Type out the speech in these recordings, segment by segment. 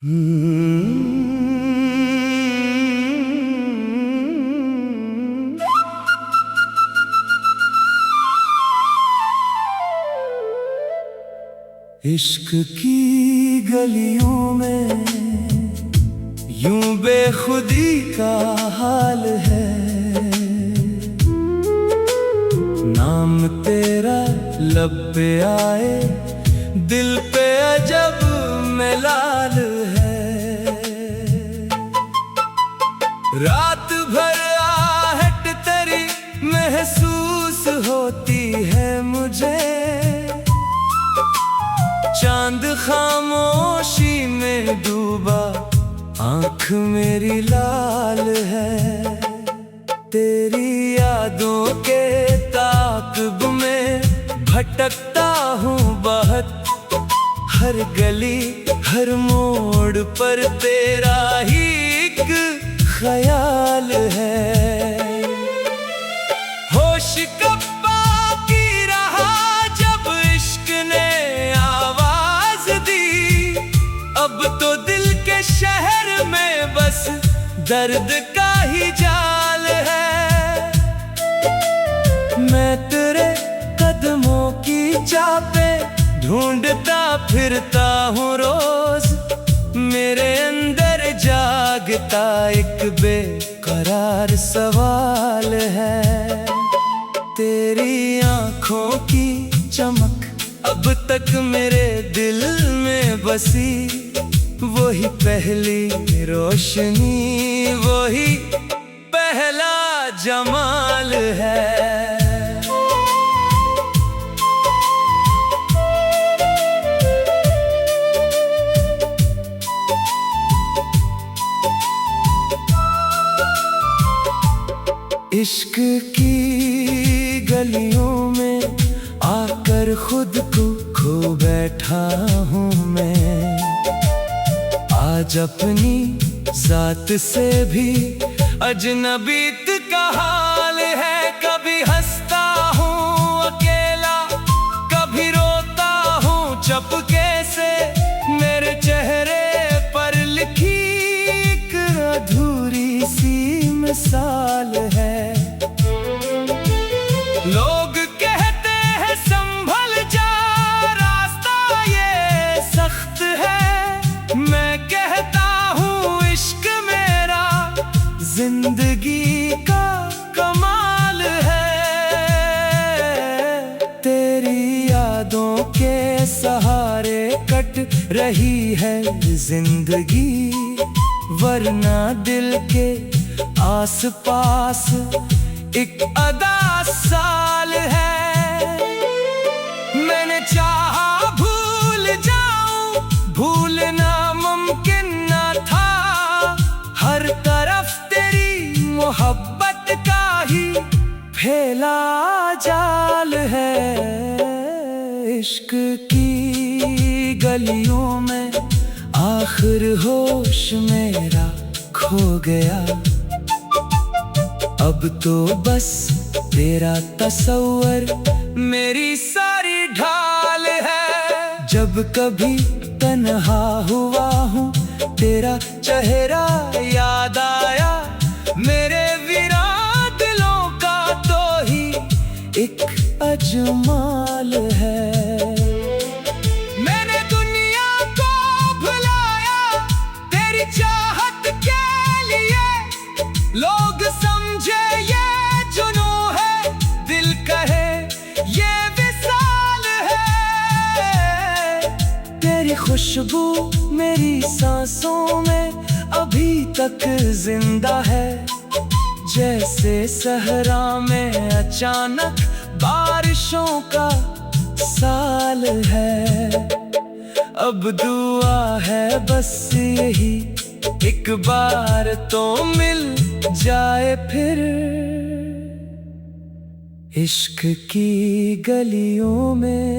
इश्क की गलियों में यूं बेखुदी का हाल है। नाम तेरा लब पे आए, दिल पे अजब मलाल है। रात भर आहट तेरी महसूस होती है मुझे। चांद खामोशी में डूबा, आँख मेरी लाल है। तेरी यादों के ताक़ुब में भटकता हूँ बहुत। हर गली हर मोड़ पर तेरा ही एक ख्याल है। होश कब बाकी रहा जब इश्क ने आवाज दी। अब तो दिल के शहर में बस दर्द का ही जाल है। मैं तेरे कदमों की चापे ढूंढता फिरता हूँ रोज। मेरे अंदर जागता एक बेकरार सवाल है। तेरी आँखों की चमक अब तक मेरे दिल में बसी। वही पहली रोशनी, वही पहला जमाल है। इश्क की गलियों में आकर खुद को खो बैठा हूँ मैं। आज अपनी जात से भी अजनबीत का हाल है। कभी हंसता हूँ अकेला, कभी रोता हूँ चुपके से। मेरे चेहरे पर लिखी एक अधूरी सी मिसाल है। लोग कहते हैं संभल जा, रास्ता ये सख्त है। मैं कहता हूँ इश्क मेरा जिंदगी का कमाल है। तेरी यादों के सहारे कट रही है जिंदगी। वरना दिल के आस पास एक अदा साल है। मैंने चाहा भूल जाऊं, भूलना मुमकिन न था। हर तरफ तेरी मोहब्बत का ही फैला जाल है। इश्क की गलियों में आखिर होश मेरा खो गया। अब तो बस तेरा तस्वर मेरी सारी ढाल है। जब कभी तन्हा हुआ हूँ, तेरा चेहरा याद आया। मेरे वीरान दिलों का तो ही एक अजमाल है। मैंने दुनिया को भुलाया तेरी चाहत के लिए। लोग समझे ये जुनू है, दिल कहे ये विसाल है। तेरी खुशबू मेरी सांसों में अभी तक जिंदा है। जैसे सहरा में अचानक बारिशों का साल है। अब दुआ है बस यही, एक बार तो मिल जाए फिर। इश्क की गलियों में,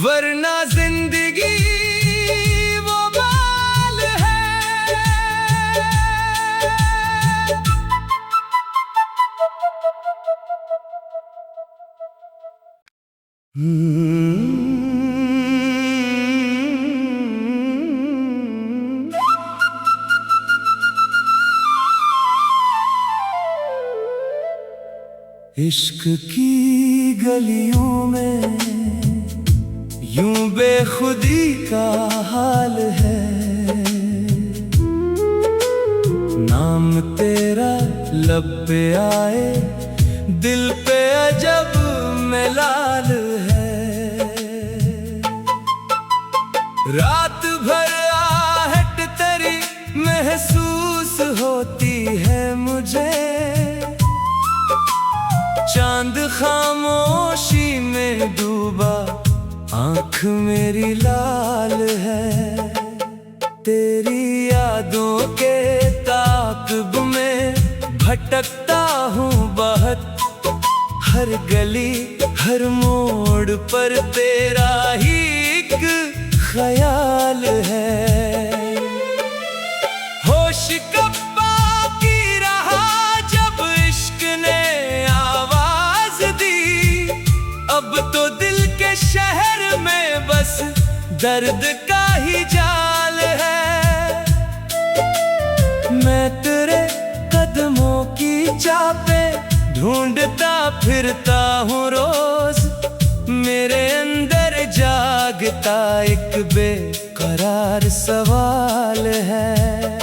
वरना जिंदगी वो बाल है। इश्क की गलियों में यूं बेखुदी का हाल है। नाम तेरा लब पे आए, दिल पे अजब मलाल है। रात भर आहट तेरी महसूस होती है मुझे। चांद खामोशी में डूबा, आँख मेरी लाल है। तेरी यादों के ताक़ब में भटकता हूँ बहुत। हर गली हर मोड़ पर तेरा ही एक ख्याल है। होश कब बाकी रहा जब इश्क ने आवाज दी। अब तो दिल के शहर में बस दर्द का ही जाल है। मैं तेरे कदमों की चापे ढूंढता फिरता हूँ रोज। मेरे अंदर जागता एक बेकरार सवाल है।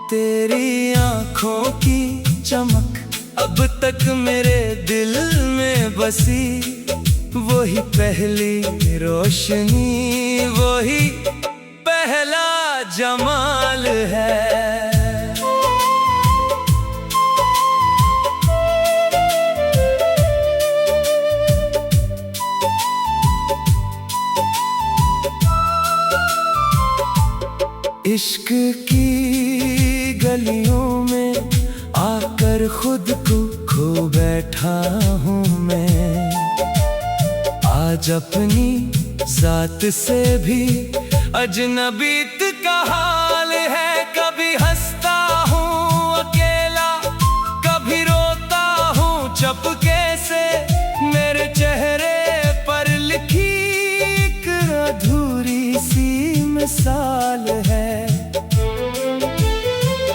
तेरी आँखों की चमक अब तक मेरे दिल में बसी। वही पहली रोशनी, वही पहला जमाल है। इश्क की गलियों में आकर खुद को खो बैठा हूँ मैं। आज अपनी जात से भी अजनबीत का हाल है। कभी हंसता हूँ अकेला, कभी रोता हूँ चुपके से। मेरे चेहरे पर लिखी एक अधूरी सी मिसाल है।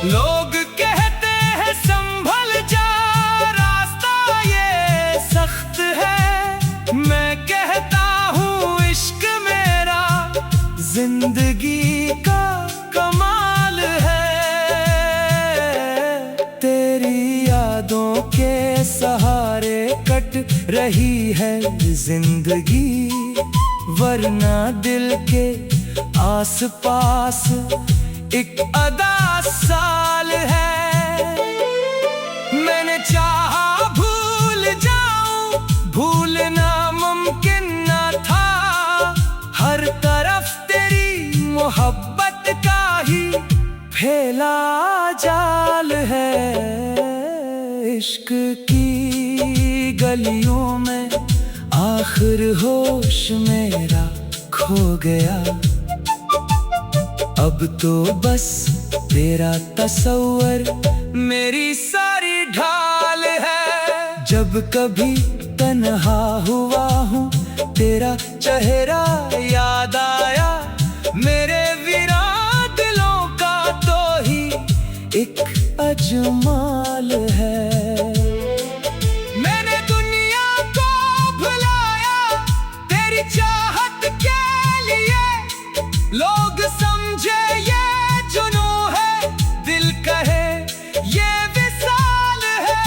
लोग कहते हैं संभल जा, रास्ता ये सख्त है। मैं कहता हूँ इश्क मेरा जिंदगी का कमाल है। तेरी यादों के सहारे कट रही है जिंदगी। वरना दिल के आस पास एक अदा साल है। मैंने चाहा भूल जाऊं, भूलना मुमकिन न था। हर तरफ तेरी मोहब्बत का ही फैला जाल है। इश्क की गलियों में आखिर होश मेरा खो गया। अब तो बस तेरा तस्वर मेरी सारी ढाल है। जब कभी तन्हा हुआ हूँ, तेरा चेहरा याद आया। मेरे वीरान दिलों का तो ही एक अजमाल है। मैंने दुनिया को भुलाया तेरी चाहत के लिए। लोग समझे ये जुनू है, दिल कहे ये विसाल है।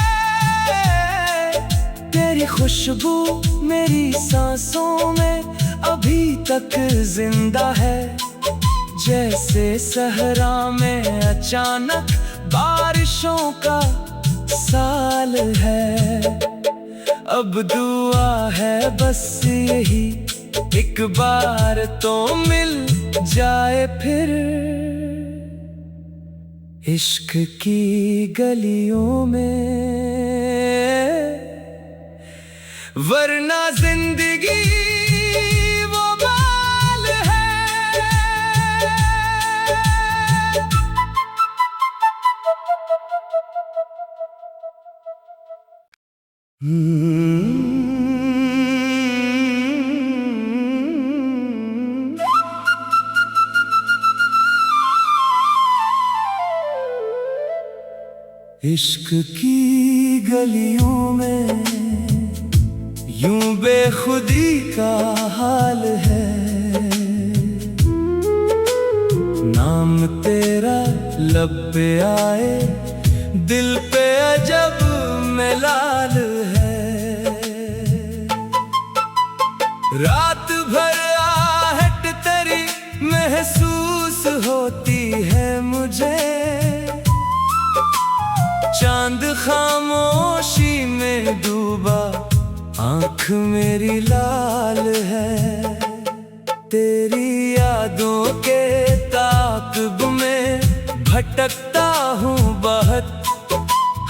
तेरी खुशबू मेरी सांसों में अभी तक जिंदा है। जैसे सहरा में अचानक बारिशों का साल है। अब दुआ है बस यही, एक बार तो मिल जाए फिर। इश्क की गलियों में, वरना जिंदगी वो बाल है। इश्क की गलियों में यूं बेखुदी का हाल है। नाम तेरा लब पे आए, दिल पे अजब मलाल है। रात भर आहट तेरी महसूस होती है मुझे। चांद खामोशी में डूबा, आँख मेरी लाल है। तेरी यादों के ताक़ब में भटकता हूँ बहुत।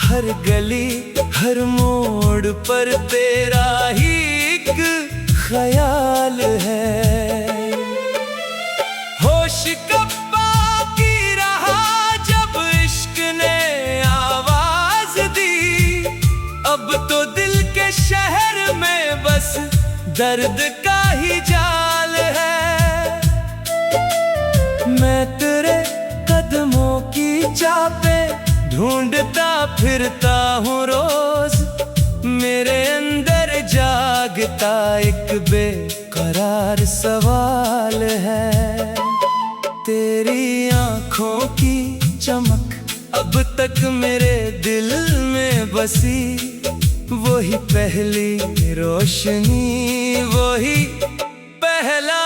हर गली हर मोड़ पर तेरा ही एक ख्याल है। होश कब बाकी रहा जब इश्क ने आवाज दी। अब तो दिल के शहर में बस दर्द का ही जाल है। मैं तेरे कदमों की चापे ढूंढता फिरता हूँ रोज। मेरे अंदर जागता एक बेकरार सवाल है। तेरी आँखों की चमक अब तक मेरे दिल में बसी। वही पहली रोशनी, वही पहला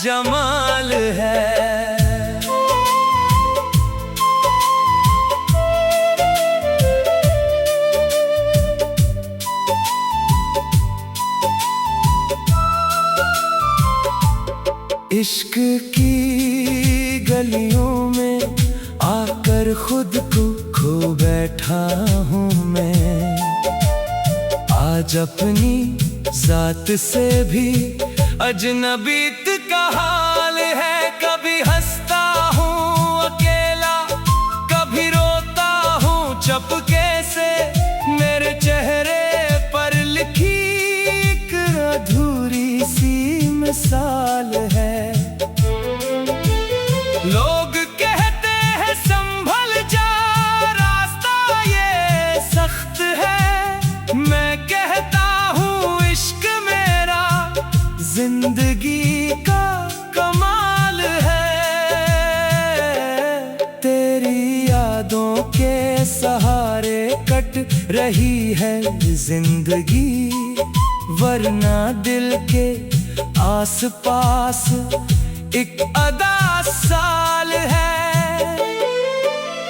जमाल है। इश्क की गलियों में आकर खुद को खो बैठा हूँ मैं। आज अपनी जात से भी अजनबीत का हाल है। कभी हंसता हूँ अकेला, कभी रोता हूँ चुपके से। मेरे चेहरे पर लिखी एक अधूरी सी मिसाल है। लोग कहते हैं संभल जा, रास्ता ये सख्त है। मैं कहता हूँ इश्क मेरा जिंदगी का कमाल है। तेरी यादों के सहारे कट रही है जिंदगी। वरना दिल के आस पास एक अदा साल है।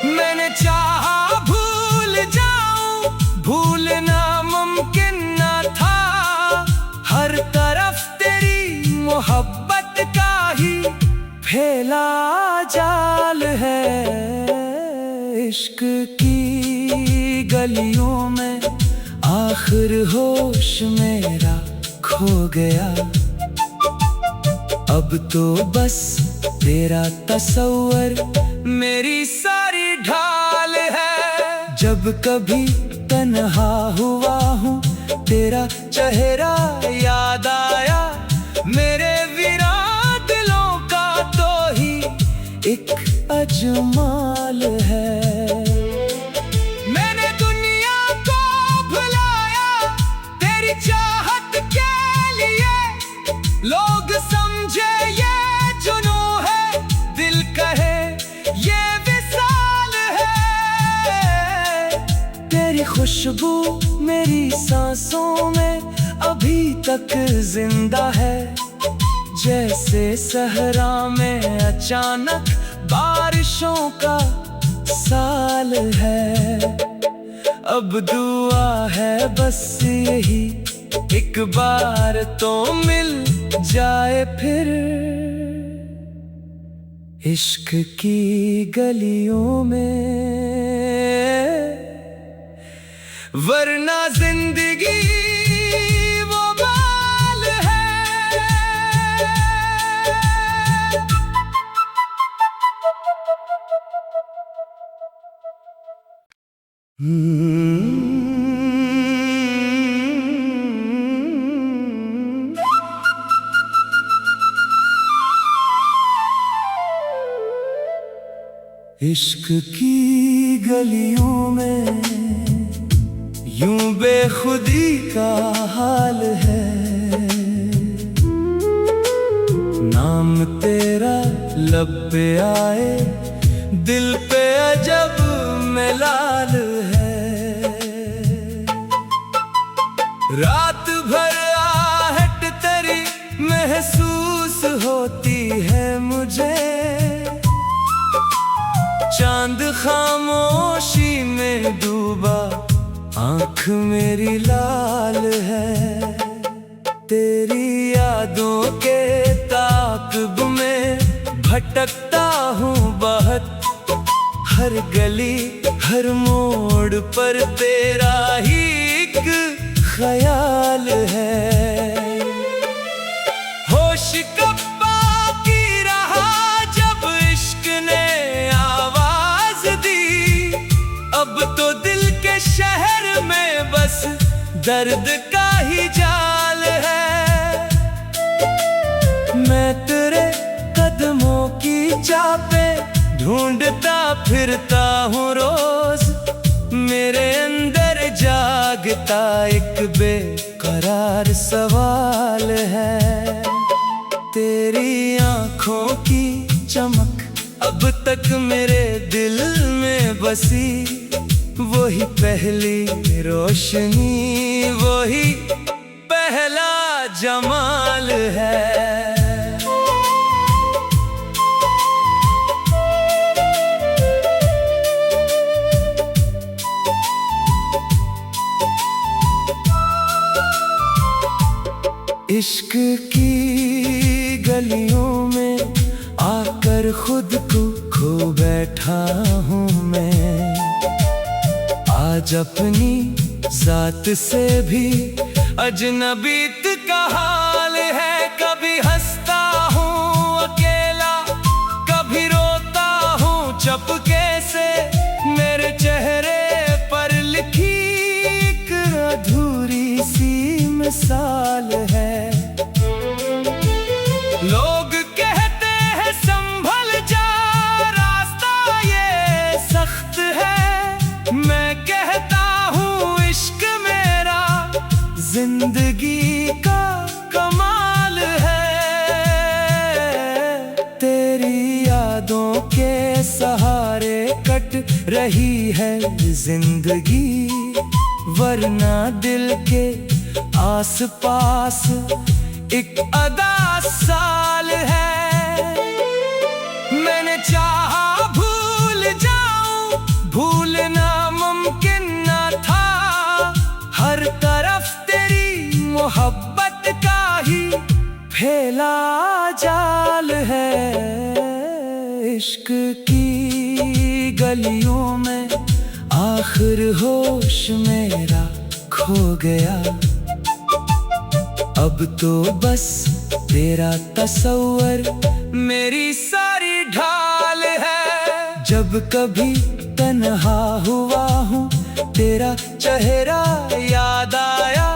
मैंने चाहा भूल जाऊं, भूलना मुमकिन न था। हर तरफ तेरी मोहब्बत का ही फैला जाल है। इश्क की गलियों में आखिर होश मेरा खो गया। अब तो बस तेरा तस्वर मेरी सारी ढाल है। जब कभी तन्हा हुआ हूँ तेरा चेहरा याद आया। मेरे वीरान दिलों का तो ही एक अजमाल है। मैंने दुनिया को भुलाया तेरी चाहत के लिए। लोग समझे ये जुनू है, दिल कहे ये विसाल है। तेरी खुशबू मेरी सांसों में अभी तक जिंदा है। जैसे सहरा में अचानक बारिशों का साल है। अब दुआ है बस यही, एक बार तो मिल जाए फिर। इश्क की गलियों में, वरना जिंदगी वो बाल है। इश्क की गलियों में यूं बेखुदी का हाल है। नाम तेरा लब पे आए, दिल पे अजब मलाल है। रात भर आहट तेरी महसूस होती है मुझे। चांद खामोशी में डूबा, आँख मेरी लाल है। तेरी यादों के ताक़िब में भटकता हूँ बहुत। हर गली हर मोड़ पर तेरा ही एक ख्याल है। होश कब बाकी रहा जब इश्क ने आवाज दी। अब तो दिल के शहर में बस दर्द का ही जाल है। मैं तेरे कदमों की चापें ढूंढता फिरता हूँ रोज। मेरे अंदर जागता एक बेकरार सवाल है। तेरी आँखों की चमक अब तक मेरे दिल में बसी। वही पहली रोशनी, वही पहला जमाल है। इश्क की गलियों में आकर खुद को खो बैठा हूँ मैं। आज अपनी जात से भी अजनबीत का हाल है। कभी हंसता हूँ अकेला, कभी रोता हूँ चुपके से। मेरे चेहरे पर लिखी एक अधूरी सी मिसाल है। लोग कहते हैं संभल जा, रास्ता ये सख्त है। मैं कहता हूँ इश्क मेरा जिंदगी का कमाल है। तेरी यादों के सहारे कट रही है जिंदगी। वरना दिल के आस पास एक अदा साल है। मैंने चाहा भूल जाऊं, भूलना मुमकिन न था। हर तरफ तेरी मोहब्बत का ही फैला जाल है। इश्क की गलियों में आखिर होश मेरा खो गया। अब तो बस तेरा तस्वर मेरी सारी ढाल है। जब कभी तन्हा हुआ हूँ तेरा चेहरा याद आया।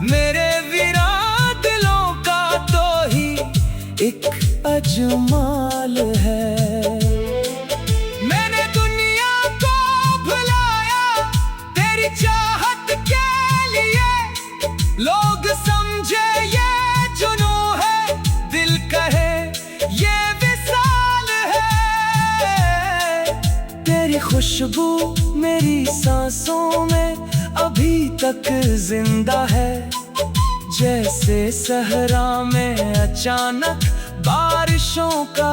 मेरे वीरान दिलों का तो ही एक अजमाल है। मैंने दुनिया को भुलाया तेरी चाहत के लिए। लोग समझे ये जुनू है, दिल कहे ये विसाल है। तेरी खुशबू मेरी सांसों में अभी तक जिंदा है। जैसे सहरा में अचानक बारिशों का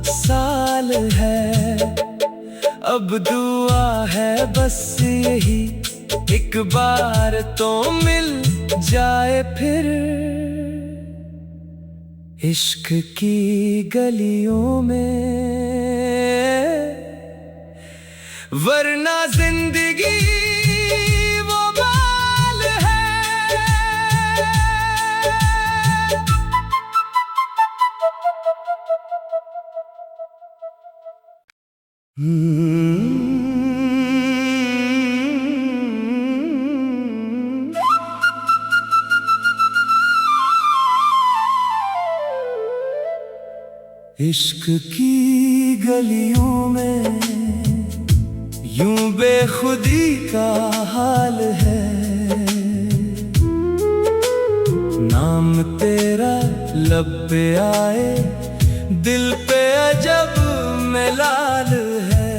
साल है। अब दुआ है बस यही, एक बार तो मिल जाए फिर इश्क की गलियों में। वरना जिंदगी वो बाल है। इश्क की गलियों में यूं बेखुदी का हाल है। नाम तेरा लब पे आए, दिल पे अजब मलाल है।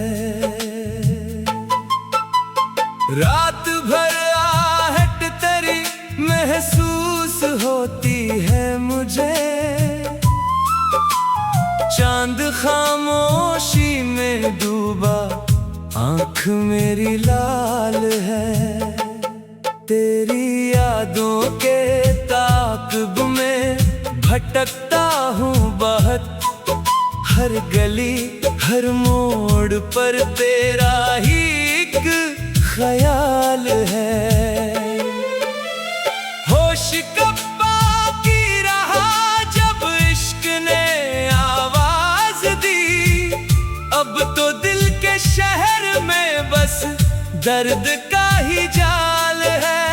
रात भर आहट तेरी महसूस होती है मुझे। चांद खामोशी में डूबा, आँख मेरी लाल है। तेरी यादों के ताक़ब में भटकता हूँ बहुत। हर गली हर मोड़ पर तेरा ही एक ख्याल है। होश कब बाकी रहा जब इश्क ने आवाज दी। अब तो दिल के शहर में बस दर्द का ही जाल है।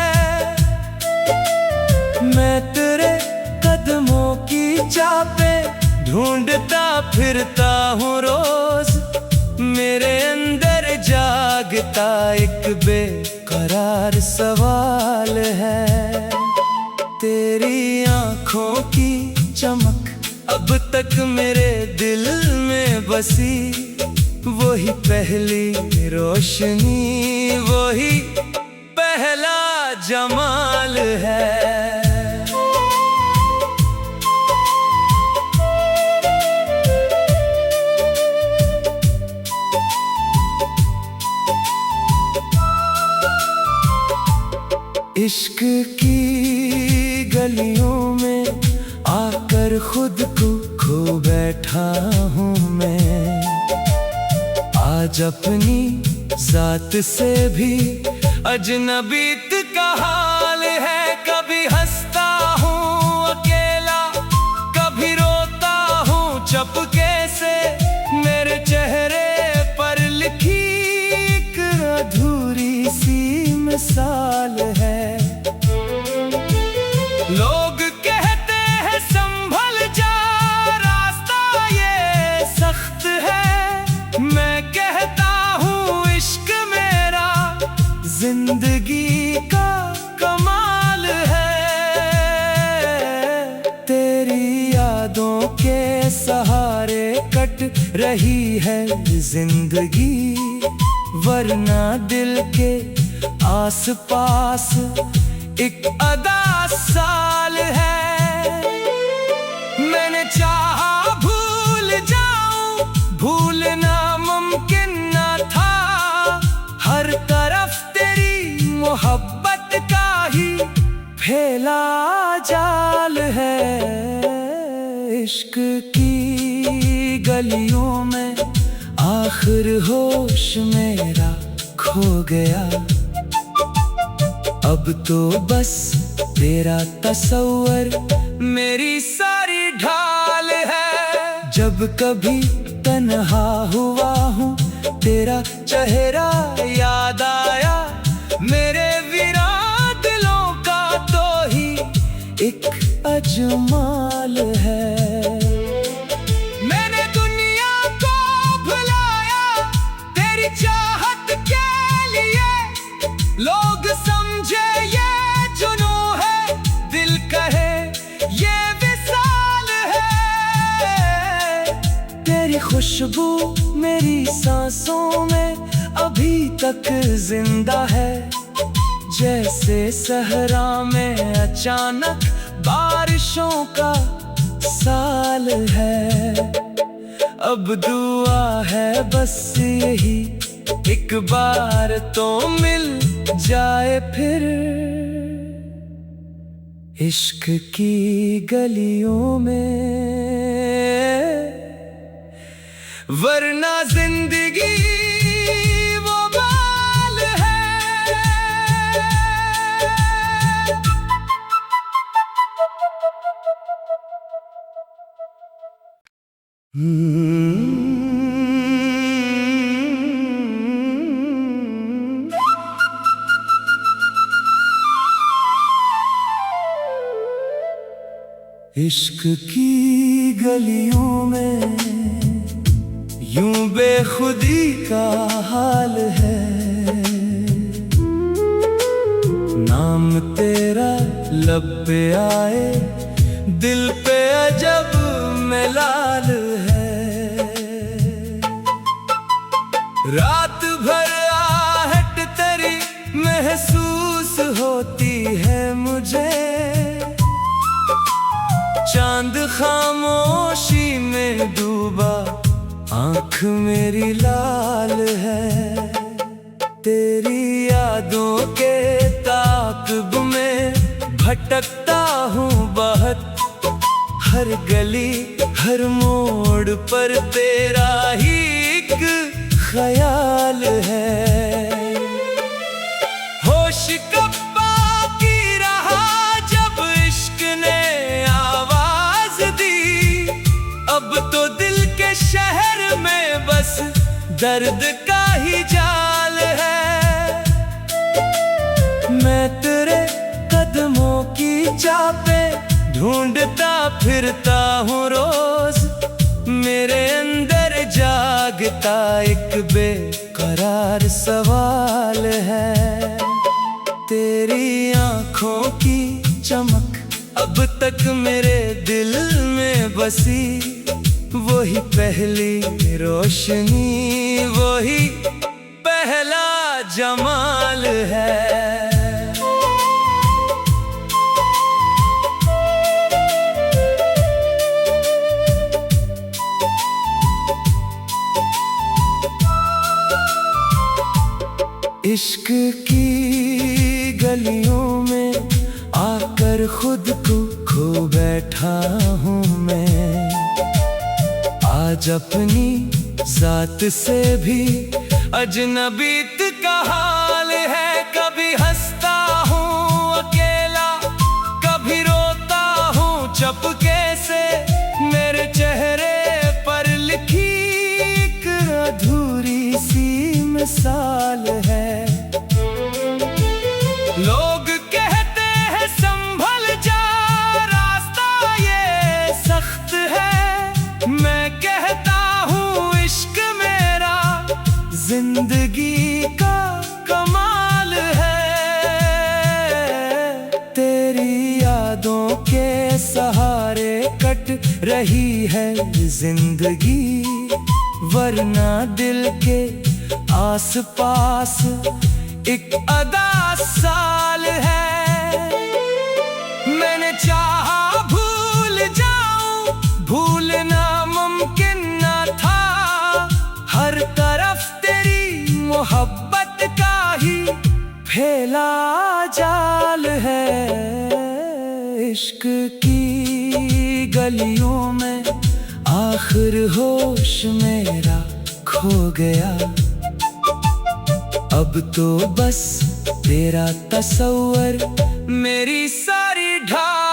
मैं तेरे कदमों की चापे ढूंढता फिरता हूँ रोज। मेरे अंदर जागता एक बेकरार सवाल है। तेरी आँखों की चमक अब तक मेरे दिल में बसी। वही पहली रोशनी, वही पहला जमाल है। इश्क की गलियों में आकर खुद को खो बैठा हूँ मैं। आज अपनी जात से भी अजनबीत का हाल है। कभी हंसता हूँ अकेला, कभी रोता हूँ चुपके से। मेरे चेहरे पर लिखी एक अधूरी सी मिसाल है। लोग कहते हैं संभल जा, रास्ता ये सख्त है। मैं कहता हूँ इश्क मेरा जिंदगी का कमाल है। तेरी यादों के सहारे कट रही है जिंदगी। वरना दिल के आस पास एक अदा साल है। मैंने चाहा भूल जाऊं, भूलना मुमकिन न था। हर तरफ तेरी मोहब्बत का ही फैला जाल है। इश्क की गलियों में आखिर होश मेरा खो गया। अब तो बस तेरा तस्वर मेरी सारी ढाल है। जब कभी तन्हा हुआ हूँ तेरा चेहरा याद आया। मेरे वीरान दिलों का तो ही एक अजमाल है। मैंने दुनिया को भुलाया तेरी चाहत के लिए। लोग समझे ये जुनून है, दिल कहे ये विसाल है। तेरी खुशबू मेरी सांसों में अभी तक जिंदा है। जैसे सहरा में अचानक बारिशों का साल है। अब दुआ है बस यही, एक बार तो मिल जाए फिर इश्क की गलियों में। वरना जिंदगी वो बाल है। इश्क की गलियों में यूं बे बेखुदी का हाल है। नाम तेरा लब पे आए, दिल पे अजब मलाल है। रात भर आहट तेरी महसूस होती है मुझे। चांद खामोशी में डूबा, आँख मेरी लाल है। तेरी यादों के ताक़ुब में भटकता हूँ बहुत। हर गली हर मोड़ पर तेरा ही एक ख्याल है। होश कब बाकी रहा जब इश्क ने आवाज दी। अब तो दिल के शहर में बस दर्द का ही जाल है। मैं तेरे कदमों की चापे ढूंढता फिरता हूँ रोज। मेरे अंदर जागता एक बेकरार सवाल है। तेरी आँखों की चमक अब तक मेरे दिल में बसी। वही पहली रोशनी, वही पहला जमाल है। इश्क की गलियों में आकर खुद को खो बैठा हूँ मैं। आज अपनी जात से भी अजनबीत का हाल है। कभी हंसता हूँ अकेला, कभी रोता हूँ चुपके से। मेरे चेहरे पर लिखी एक अधूरी सी मिसाल है। लोग कहते हैं संभल जा, रास्ता ये सख्त है। मैं कहता हूँ इश्क मेरा जिंदगी का कमाल है। तेरी यादों के सहारे कट रही है जिंदगी। वरना दिल के आस पास एक अदा साल है। मैंने चाहा भूल जाऊं, भूलना मुमकिन न था। हर तरफ तेरी मोहब्बत का ही फैला जाल है। इश्क की गलियों में आखिर होश मेरा खो गया। अब तो बस तेरा तस्वर मेरी सारी ढाल